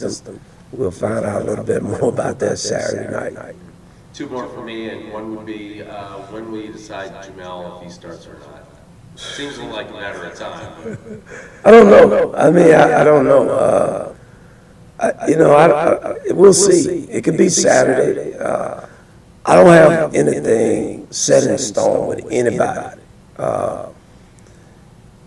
system. We'll find out a little bit more about that Saturday night. Two more for me, and one would be when will you decide Jamel if he starts or not? Seems like a matter of time. I don't know. I mean, I don't know. We'll see. It could be Saturday. I don't have anything set in stone with anybody.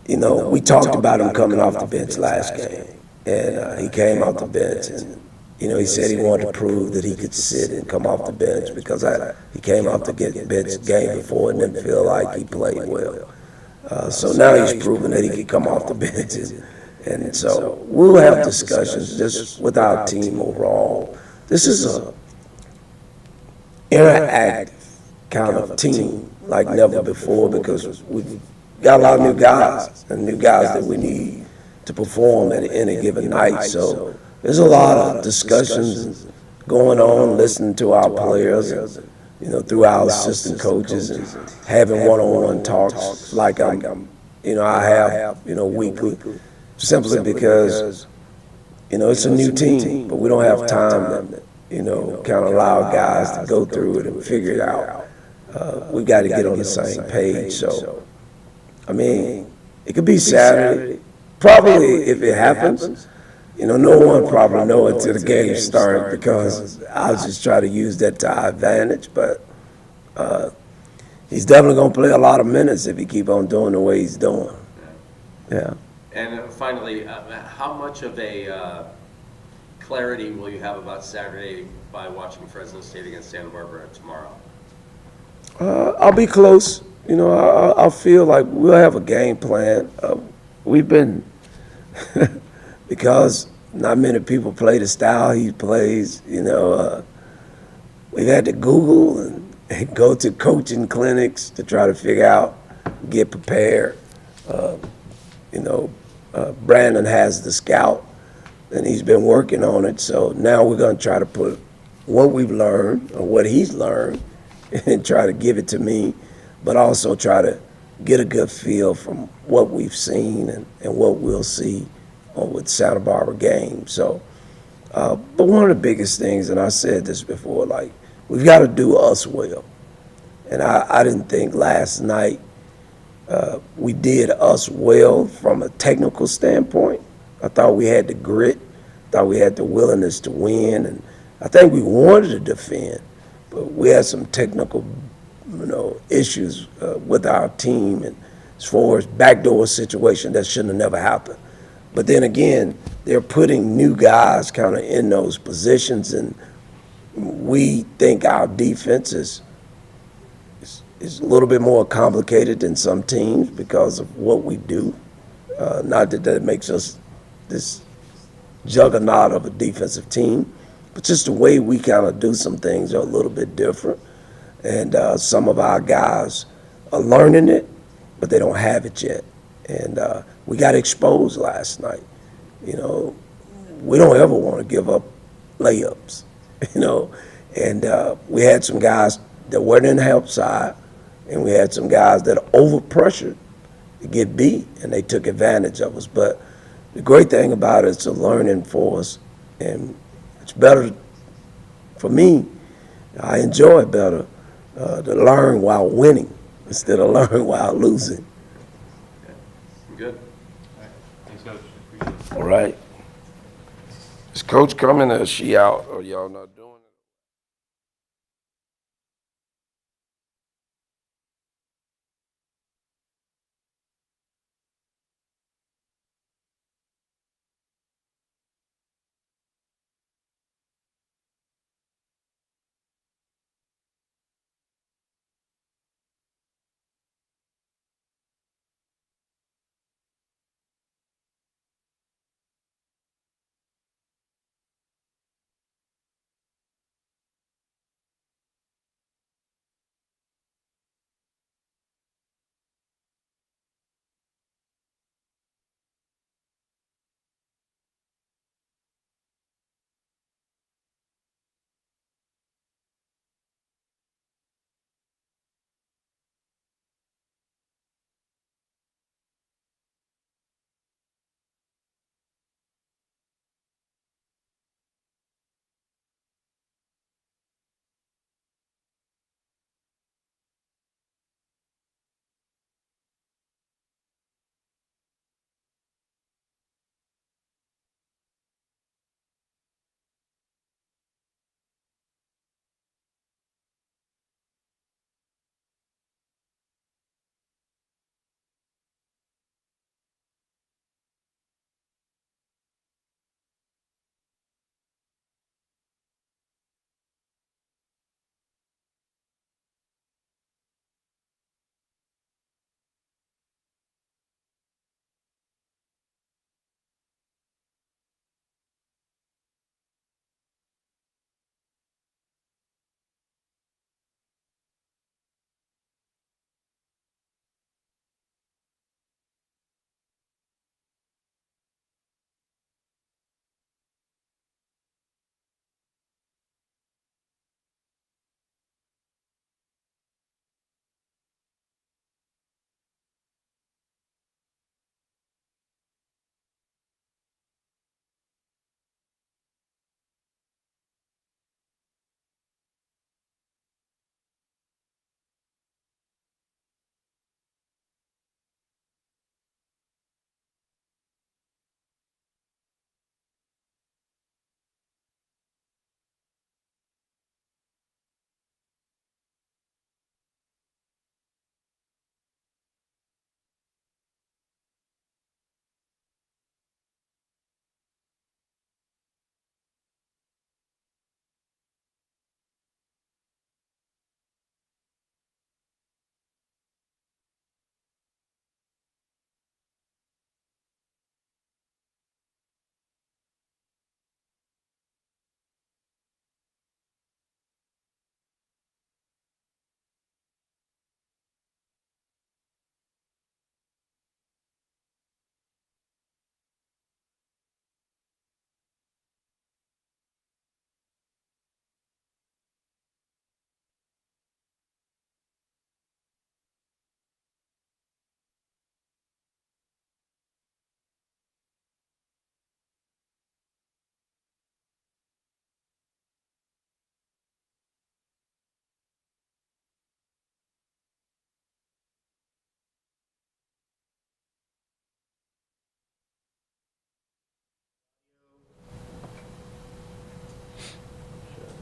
We talked about him coming off the bench last game, and he came off the bench, and he said he wanted to prove that he could sit and come off the bench because he came off the bench game before and didn't feel like he played well. So now he's proven that he could come off the bench, and so we'll have discussions just with our team overall. This is a interactive kind of team like never before because we've got a lot of new guys and new guys that we need to perform at any given night. So there's a lot of discussions going on, listening to our players, through our assistant coaches and having one-on-one talks like I have, weekly, simply because, it's a new team, but we don't have time to, kind of allow guys to go through it and figure it out. We got to get on the same page. So, I mean, it could be Saturday. Probably if it happens, no one probably know until the game starts because I'll just try to use that to our advantage. But he's definitely going to play a lot of minutes if he keep on doing the way he's doing. Yeah. And finally, how much of a clarity will you have about Saturday by watching Fresno State against Santa Barbara tomorrow? I'll be close. I feel like we'll have a game plan. We've been, because not many people play the style he plays, we've had to Google and go to coaching clinics to try to figure out, get prepared. Brandon has the scout, and he's been working on it. So now we're going to try to put what we've learned or what he's learned and try to give it to me, but also try to get a good feel from what we've seen and what we'll see with Santa Barbara game. So, but one of the biggest things, and I said this before, like, we've got to do us well. And I didn't think last night we did us well from a technical standpoint. I thought we had the grit, thought we had the willingness to win, and I think we wanted to defend, but we had some technical, issues with our team, and as far as backdoor situation that shouldn't have never happened. But then again, they're putting new guys kind of in those positions, and we think our defense is a little bit more complicated than some teams because of what we do. Not that makes us this juggernaut of a defensive team, but just the way we kind of do some things are a little bit different. And some of our guys are learning it, but they don't have it yet. And we got exposed last night. We don't ever want to give up layups, And we had some guys that weren't in the help side, and we had some guys that overpressured to get beat, and they took advantage of us. But the great thing about it, it's a learning for us, and it's better for me. I enjoy it better to learn while winning instead of learn while losing. Good. Thanks, Coach. Appreciate it. All right. Is Coach coming or is she out? Or y'all not doing it?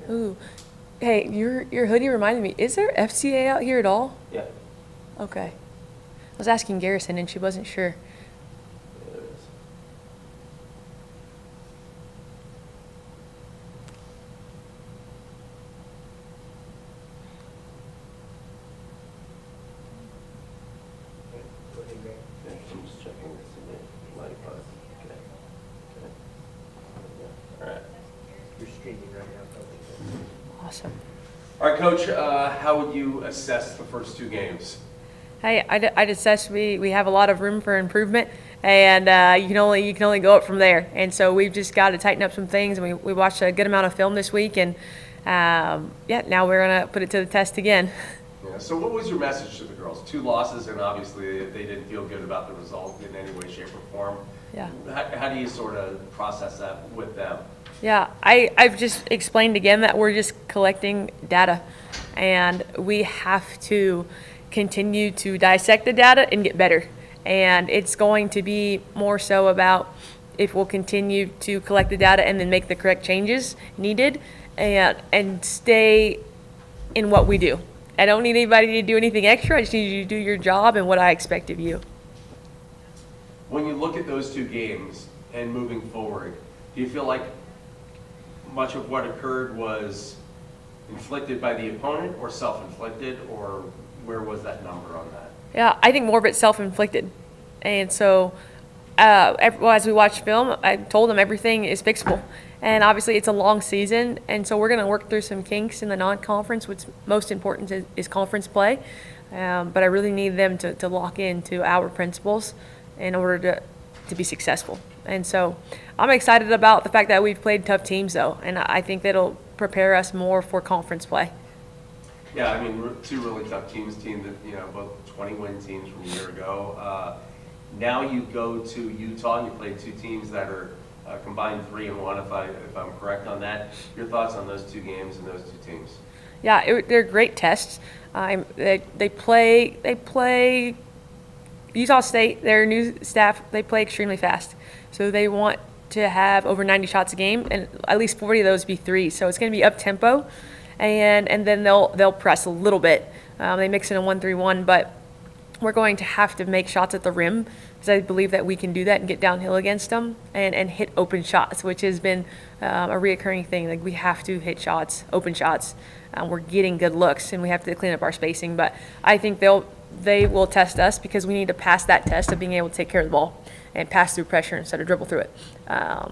Ooh. Hey, your hoodie reminded me, is there FCA out here at all? Yeah. Okay. I was asking Garrison and she wasn't sure. I'm just checking this in the light bus. Okay. All right. You're streaming right now. Awesome. All right, Coach, how would you assess the first two games? Hey, I'd assess we have a lot of room for improvement, and you can only go up from there. And so we've just got to tighten up some things. And we watched a good amount of film this week, and yeah, now we're gonna put it to the test again. Yeah, so what was your message to the girls? 2 losses, and obviously they didn't feel good about the result in any way, shape, or form. Yeah. How do you sort of process that with them? Yeah, I've just explained again that we're just collecting data, and we have to continue to dissect the data and get better. And it's going to be more so about if we'll continue to collect the data and then make the correct changes needed and stay in what we do. I don't need anybody to do anything extra. I just need you to do your job and what I expect of you. When you look at those 2 games and moving forward, do you feel like much of what occurred was inflicted by the opponent or self-inflicted, or where was that number on that? Yeah, I think more of it's self-inflicted. And so as we watch film, I told them everything is fixable. And obviously it's a long season, and so we're going to work through some kinks in the non-conference. What's most important is conference play. But I really need them to lock into our principles in order to be successful. And so I'm excited about the fact that we've played tough teams, though, and I think that'll prepare us more for conference play. Yeah, I mean, 2 really tough teams, that, both 20-win teams from a year ago. Now you go to Utah, and you play 2 teams that are combined 3-1, if I'm correct on that. Your thoughts on those 2 games and those 2 teams? Yeah, they're great tests. They play Utah State, their new staff, they play extremely fast. So they want to have over 90 shots a game, and at least 40 of those be threes. So it's going to be up-tempo, and then they'll press a little bit. They mix in a 1-3-1, but we're going to have to make shots at the rim because I believe that we can do that and get downhill against them and hit open shots, which has been a reoccurring thing. Like, we have to hit shots, open shots. We're getting good looks, and we have to clean up our spacing. But I think they will test us because we need to pass that test of being able to take care of the ball and pass through pressure instead of dribble through it.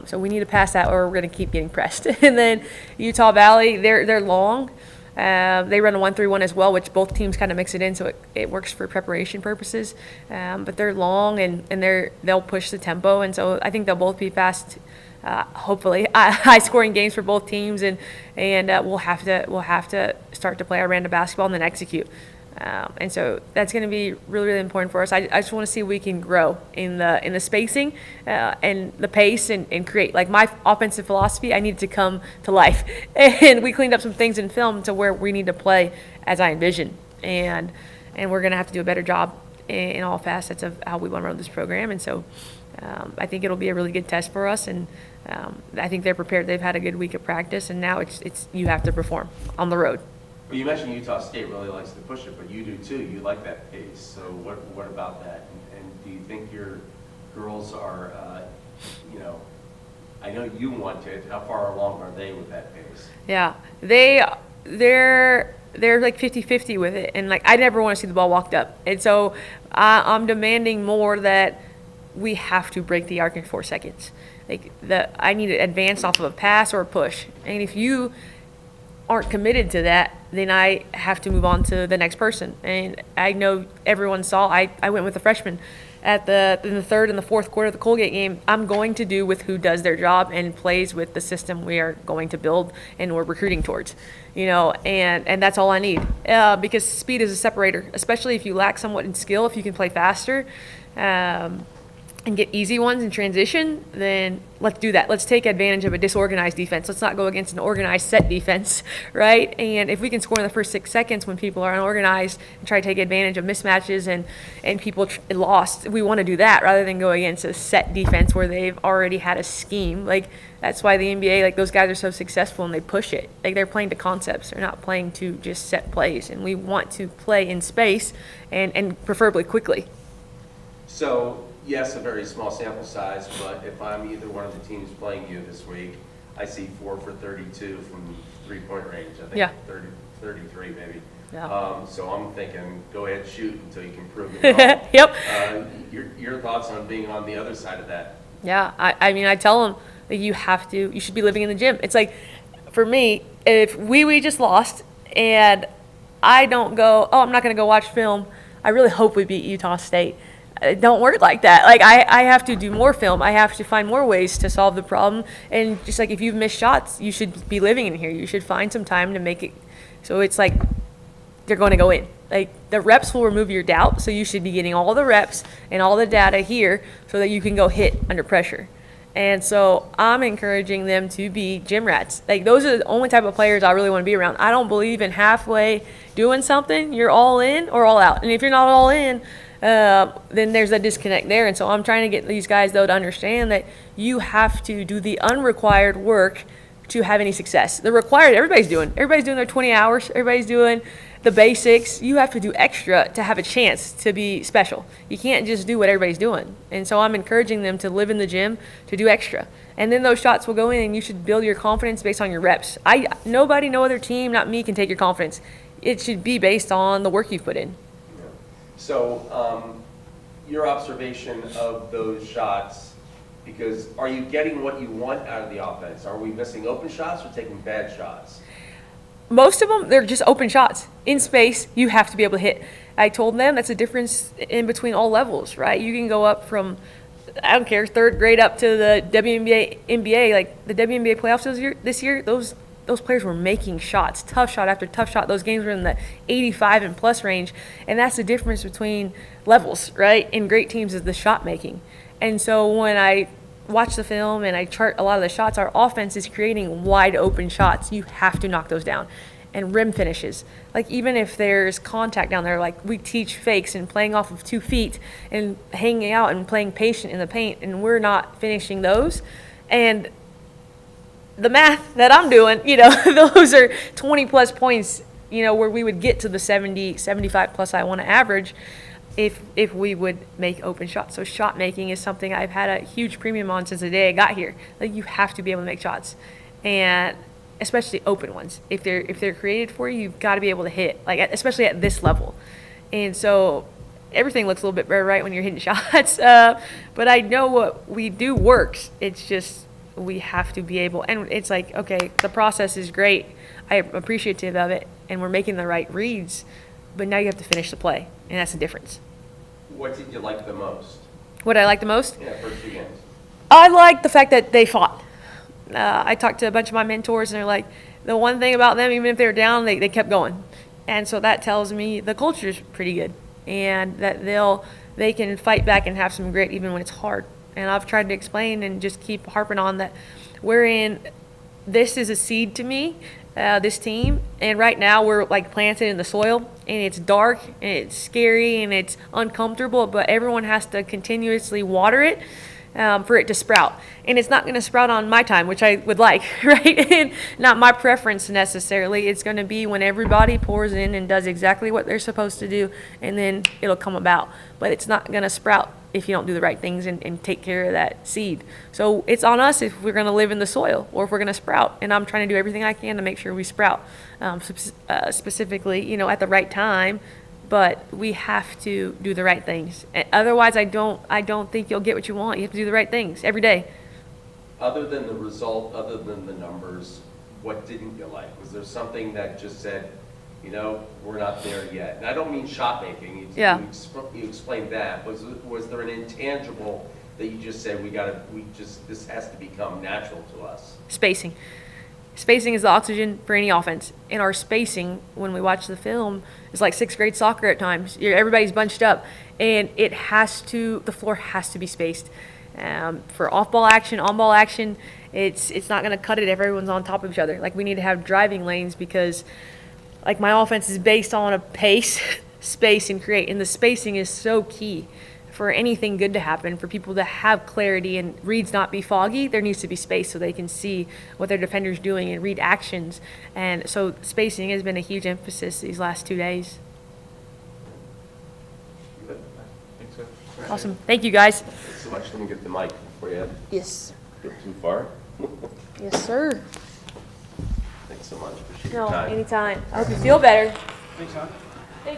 So we need to pass that, or we're going to keep getting pressed. And then Utah Valley, they're long. They run a 1-3-1 as well, which both teams kind of mix it in, so it works for preparation purposes. But they're long, and they'll push the tempo, and so I think they'll both be fast. Hopefully, high-scoring games for both teams, and we'll have to start to play our random basketball and then execute. And so that's going to be really, really important for us. I just want to see if we can grow in the spacing and the pace and create. Like, my offensive philosophy, I need it to come to life. And we cleaned up some things in film to where we need to play as I envision. And we're going to have to do a better job in all facets of how we want to run this program. And so I think it'll be a really good test for us. And I think they're prepared. They've had a good week of practice. And now it's you have to perform on the road. Well, you mentioned Utah State really likes to push it, but you do too. You like that pace. So what about that? And do you think your girls are, I know you want it. How far along are they with that pace? Yeah, they're like 50-50 with it, and like I never want to see the ball walked up, and so I'm demanding more that we have to break the arc in 4 seconds. Like I need to advance off of a pass or a push, and if you aren't committed to that, then I have to move on to the next person. And I know everyone saw I went with the freshman in the third and the fourth quarter of the Colgate game. I'm going to do with who does their job and plays with the system we are going to build and we're recruiting towards, and that's all I need, because speed is a separator, especially if you lack somewhat in skill. If you can play faster, and get easy ones in transition, then let's do that. Let's take advantage of a disorganized defense. Let's not go against an organized set defense, right? And if we can score in the first 6 seconds when people are unorganized and try to take advantage of mismatches and people lost, we want to do that rather than go against a set defense where they've already had a scheme. Like, that's why the NBA, like, those guys are so successful and they push it. Like, they're playing to concepts. They're not playing to just set plays. And we want to play in space and preferably quickly. So, yes, a very small sample size, but if I'm either one of the teams playing you this week, I see 4 for 32 from three-point range. I think Yeah. 30, 33 maybe. Yeah. So I'm thinking, go ahead, shoot until you can prove it wrong. Yep. Your thoughts on being on the other side of that? Yeah, I mean, I tell them that you should be living in the gym. It's like, for me, if we just lost and I don't go, oh, I'm not going to go watch film, I really hope we beat Utah State. It don't work like that. Like, I have to do more film. I have to find more ways to solve the problem. And just like if you've missed shots, you should be living in here. You should find some time to make it. So it's like they're going to go in. Like, the reps will remove your doubt. So you should be getting all the reps and all the data here so that you can go hit under pressure. And so I'm encouraging them to be gym rats. Like, those are the only type of players I really want to be around. I don't believe in halfway doing something. You're all in or all out. And if you're not all in, then there's a disconnect there. And so I'm trying to get these guys, though, to understand that you have to do the unrequired work to have any success. The required, everybody's doing their 20 hours. Everybody's doing the basics. You have to do extra to have a chance to be special. You can't just do what everybody's doing. And so I'm encouraging them to live in the gym, to do extra. And then those shots will go in, and you should build your confidence based on your reps. Nobody, no other team, not me, can take your confidence. It should be based on the work you've put in. So, your observation of those shots, because are you getting what you want out of the offense? Are we missing open shots or taking bad shots? Most of them, they're just open shots. In space, you have to be able to hit. I told them that's a difference in between all levels, right? You can go up from, I don't care, 3rd grade up to the WNBA, NBA. Like, the WNBA playoffs this year, those players were making shots, tough shot after tough shot. Those games were in the 85 and plus range. And that's the difference between levels, right? In great teams is the shot making. And so when I watch the film and I chart a lot of the shots, our offense is creating wide open shots. You have to knock those down. And rim finishes. Like, even if there's contact down there, like, we teach fakes and playing off of 2 feet and hanging out and playing patient in the paint, and we're not finishing those. And the math that I'm doing, those are 20 plus points, where we would get to the 70, 75 plus I want to average if we would make open shots. So shot making is something I've had a huge premium on since the day I got here. Like, you have to be able to make shots, and especially open ones. If they're created for you, you've got to be able to hit, like, especially at this level. And so everything looks a little bit better, right, when you're hitting shots. But I know what we do works. It's just we have to be able, and it's like, okay, the process is great. I am appreciative of it, and we're making the right reads, but now you have to finish the play, and that's the difference. What did you like the most? What I like the most? Yeah, first 2 games. I like the fact that they fought. I talked to a bunch of my mentors, and they're like, the one thing about them, even if they were down, they kept going. And so that tells me the culture is pretty good, and that they can fight back and have some grit even when it's hard. And I've tried to explain and just keep harping on that this is a seed to me, this team. And right now we're like planted in the soil, and it's dark and it's scary and it's uncomfortable, but everyone has to continuously water it for it to sprout. And it's not going to sprout on my time, which I would like, right? And not my preference necessarily. It's going to be when everybody pours in and does exactly what they're supposed to do, and then it'll come about. But it's not going to sprout if you don't do the right things and take care of that seed. So it's on us if we're going to live in the soil or if we're going to sprout. And I'm trying to do everything I can to make sure we sprout, specifically, at the right time. But we have to do the right things. Otherwise, I don't think you'll get what you want. You have to do the right things every day. Other than the result, other than the numbers, what didn't you like? Was there something that just said, we're not there yet? And I don't mean shot making. You explained that. Was there an intangible that you just said this has to become natural to us? Spacing. Spacing is the oxygen for any offense. And our spacing, when we watch the film, is like sixth grade soccer at times. Everybody's bunched up, and the floor has to be spaced. For off-ball action, on-ball action, it's not going to cut it if everyone's on top of each other. Like, we need to have driving lanes because, like, my offense is based on a pace, space, and create. And the spacing is so key for anything good to happen, for people to have clarity and reads not be foggy. There needs to be space so they can see what their defender's doing and read actions. And so spacing has been a huge emphasis these last 2 days. I think so. Awesome. Thank you, guys. Thanks so much. Let me get the mic before you Yes. get too far. Yes, sir. Thanks so much. Appreciate your No, time. anytime. I hope you feel better. Thanks, Sean.